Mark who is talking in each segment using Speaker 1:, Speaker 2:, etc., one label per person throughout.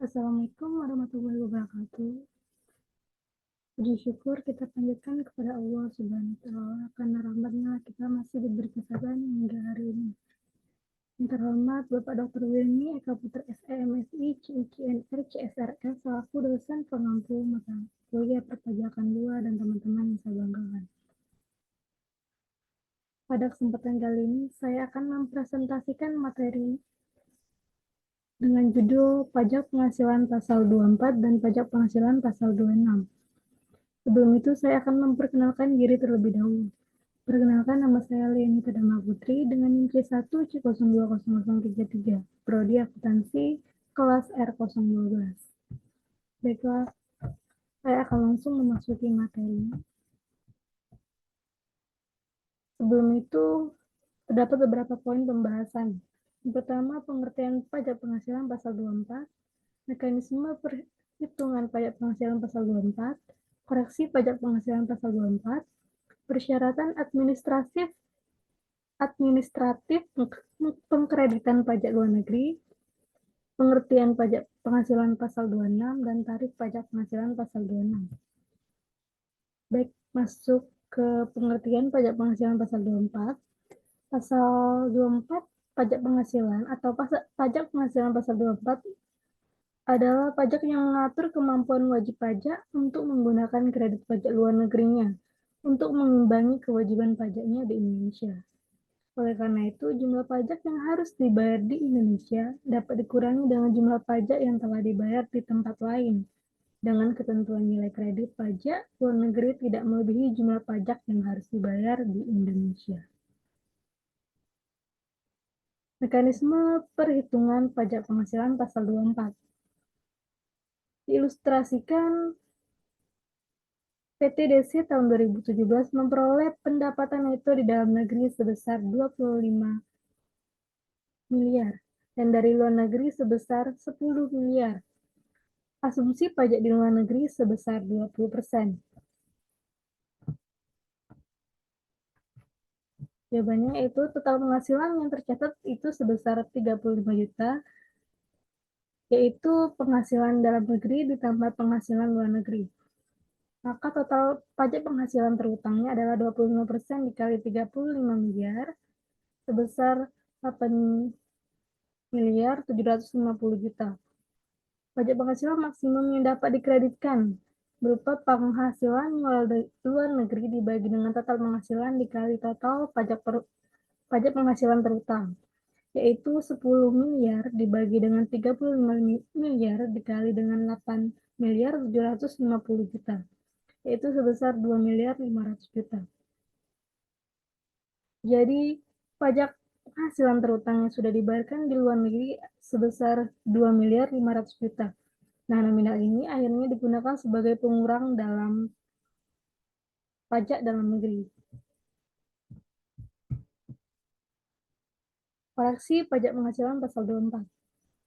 Speaker 1: Assalamualaikum warahmatullahi wabarakatuh. Puji syukur kita panjatkan kepada Allah Subhanahu wa Ta'ala karena rahmatnya kita masih diberi kesehatan hingga hari ini. Yang terhormat Bapak Dr. Wilmy Eka Putra SEMSI CICNR CSRS selaku dosen pengampu mata kuliah perpajakan 2 dan teman-teman yang saya banggakan. Pada kesempatan kali ini saya akan mempresentasikan materi dengan judul Pajak Penghasilan Pasal 24 dan Pajak Penghasilan Pasal 26. Sebelum itu, saya akan memperkenalkan diri terlebih dahulu. Perkenalkan, nama saya Leni Tadama Putri dengan NIM C1 C020033, Prodi Akuntansi, kelas R012. Baiklah, saya akan langsung memasuki materinya. Sebelum itu, terdapat beberapa poin pembahasan. Yang pertama, pengertian pajak penghasilan pasal 24, mekanisme perhitungan pajak penghasilan pasal 24, koreksi pajak penghasilan pasal 24, persyaratan administratif pengkreditan pajak luar negeri, pengertian pajak penghasilan pasal 26, dan tarif pajak penghasilan pasal 26. Baik, masuk ke pengertian pajak penghasilan pasal 24. Pasal 24 pajak penghasilan atau pajak penghasilan pasal 24 adalah pajak yang mengatur kemampuan wajib pajak untuk menggunakan kredit pajak luar negerinya untuk mengimbangi kewajiban pajaknya di Indonesia. Oleh karena itu, jumlah pajak yang harus dibayar di Indonesia dapat dikurangi dengan jumlah pajak yang telah dibayar di tempat lain, dengan ketentuan nilai kredit pajak luar negeri tidak melebihi jumlah pajak yang harus dibayar di Indonesia. Mekanisme perhitungan pajak penghasilan pasal 24 diilustrasikan PTDC tahun 2017 memperoleh pendapatan neto di dalam negeri sebesar 25 miliar dan dari luar negeri sebesar 10 miliar. Asumsi pajak di luar negeri sebesar 20%. Jawabannya itu total penghasilan yang tercatat itu sebesar 35 juta, yaitu penghasilan dalam negeri ditambah penghasilan luar negeri. Maka total pajak penghasilan terutangnya adalah 25% dikali 35 miliar, sebesar 8 miliar 750 juta. Pajak penghasilan maksimum yang dapat dikreditkan berupa penghasilan luar negeri dibagi dengan total penghasilan dikali total pajak penghasilan terutang, yaitu 10 miliar dibagi dengan 35 miliar dikali dengan 8 miliar 750 juta, yaitu sebesar 2 miliar 500 juta. Jadi, pajak penghasilan terutang yang sudah dibayarkan di luar negeri sebesar 2 miliar 500 juta. Nah, nominal ini akhirnya digunakan sebagai pengurang dalam pajak dalam negeri. Koreksi pajak penghasilan pasal 24.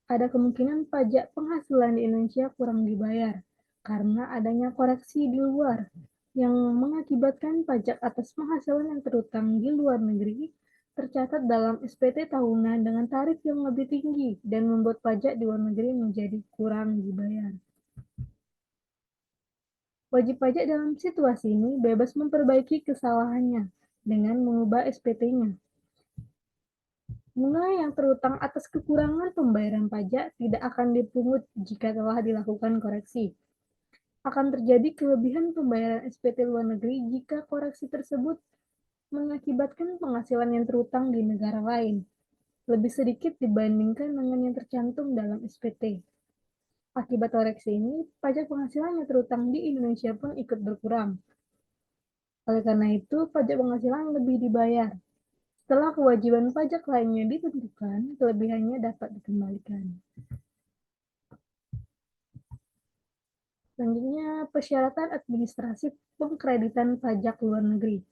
Speaker 1: Ada kemungkinan pajak penghasilan di Indonesia kurang dibayar karena adanya koreksi di luar yang mengakibatkan pajak atas penghasilan yang terutang di luar negeri tercatat dalam SPT tahunan dengan tarif yang lebih tinggi dan membuat pajak di luar negeri menjadi kurang dibayar. Wajib pajak dalam situasi ini bebas memperbaiki kesalahannya dengan mengubah SPT-nya. Bunga yang terutang atas kekurangan pembayaran pajak tidak akan dipungut jika telah dilakukan koreksi. Akan terjadi kelebihan pembayaran SPT luar negeri jika koreksi tersebut mengakibatkan penghasilan yang terutang di negara lain lebih sedikit dibandingkan dengan yang tercantum dalam SPT. Akibat koreksi ini, pajak penghasilan yang terutang di Indonesia pun ikut berkurang. Oleh karena itu, pajak penghasilan lebih dibayar. Setelah kewajiban pajak lainnya ditentukan, kelebihannya dapat dikembalikan. Selanjutnya, persyaratan administrasi pengkreditan pajak luar negeri.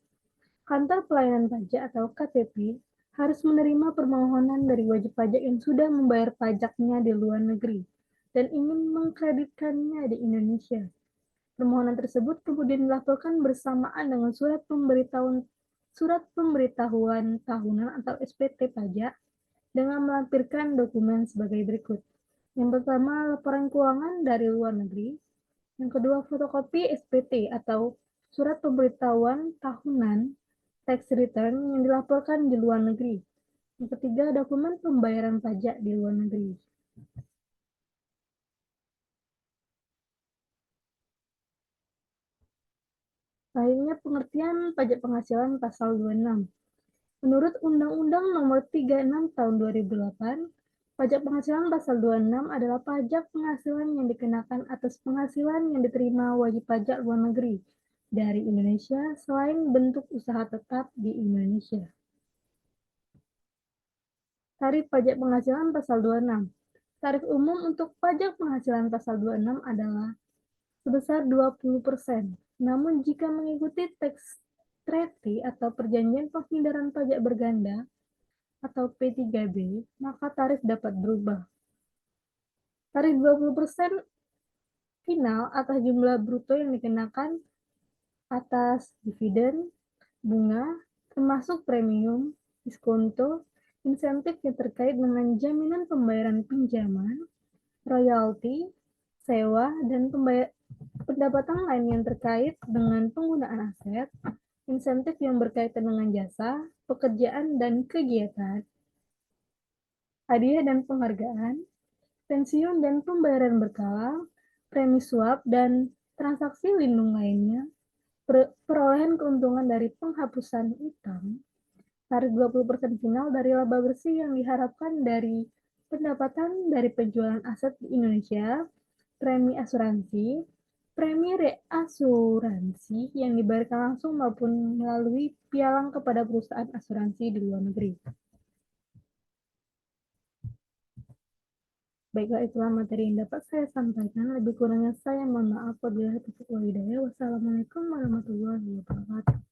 Speaker 1: Kantor Pelayanan Pajak atau KPP harus menerima permohonan dari wajib pajak yang sudah membayar pajaknya di luar negeri dan ingin mengkreditkannya di Indonesia. Permohonan tersebut kemudian dilaporkan bersamaan dengan surat pemberitahuan tahunan atau SPT pajak dengan melampirkan dokumen sebagai berikut. Yang pertama, laporan keuangan dari luar negeri. Yang kedua, fotokopi SPT atau surat pemberitahuan tahunan tax return yang dilaporkan di luar negeri. Yang ketiga, dokumen pembayaran pajak di luar negeri. Selanjutnya, pengertian pajak penghasilan pasal 26. Menurut Undang-Undang Nomor 36 Tahun 2008, pajak penghasilan pasal 26 adalah pajak penghasilan yang dikenakan atas penghasilan yang diterima wajib pajak luar negeri dari Indonesia selain bentuk usaha tetap di Indonesia. Tarif pajak penghasilan pasal 26. Tarif umum untuk pajak penghasilan pasal 26 adalah sebesar 20%. Namun jika mengikuti tax treaty atau perjanjian penghindaran pajak berganda atau P3B, maka tarif dapat berubah. Tarif 20% final atas jumlah bruto yang dikenakan atas dividen, bunga, termasuk premium, diskonto, insentif yang terkait dengan jaminan pembayaran pinjaman, royalti, sewa, dan pendapatan lain yang terkait dengan penggunaan aset, insentif yang berkaitan dengan jasa, pekerjaan, dan kegiatan, hadiah dan penghargaan, pensiun dan pembayaran berkala, premi swap, dan transaksi lindung lainnya, perolehan keuntungan dari penghapusan utang, tarif 20% final dari laba bersih yang diharapkan dari pendapatan dari penjualan aset di Indonesia, premi asuransi, premi reasuransi yang dibayarkan langsung maupun melalui pialang kepada perusahaan asuransi di luar negeri. Baiklah, itulah materi yang dapat saya sampaikan. Lebih kurangnya saya mohon maaf. Wabillahi taufiq wal hidayah. Wassalamualaikum warahmatullahi wabarakatuh.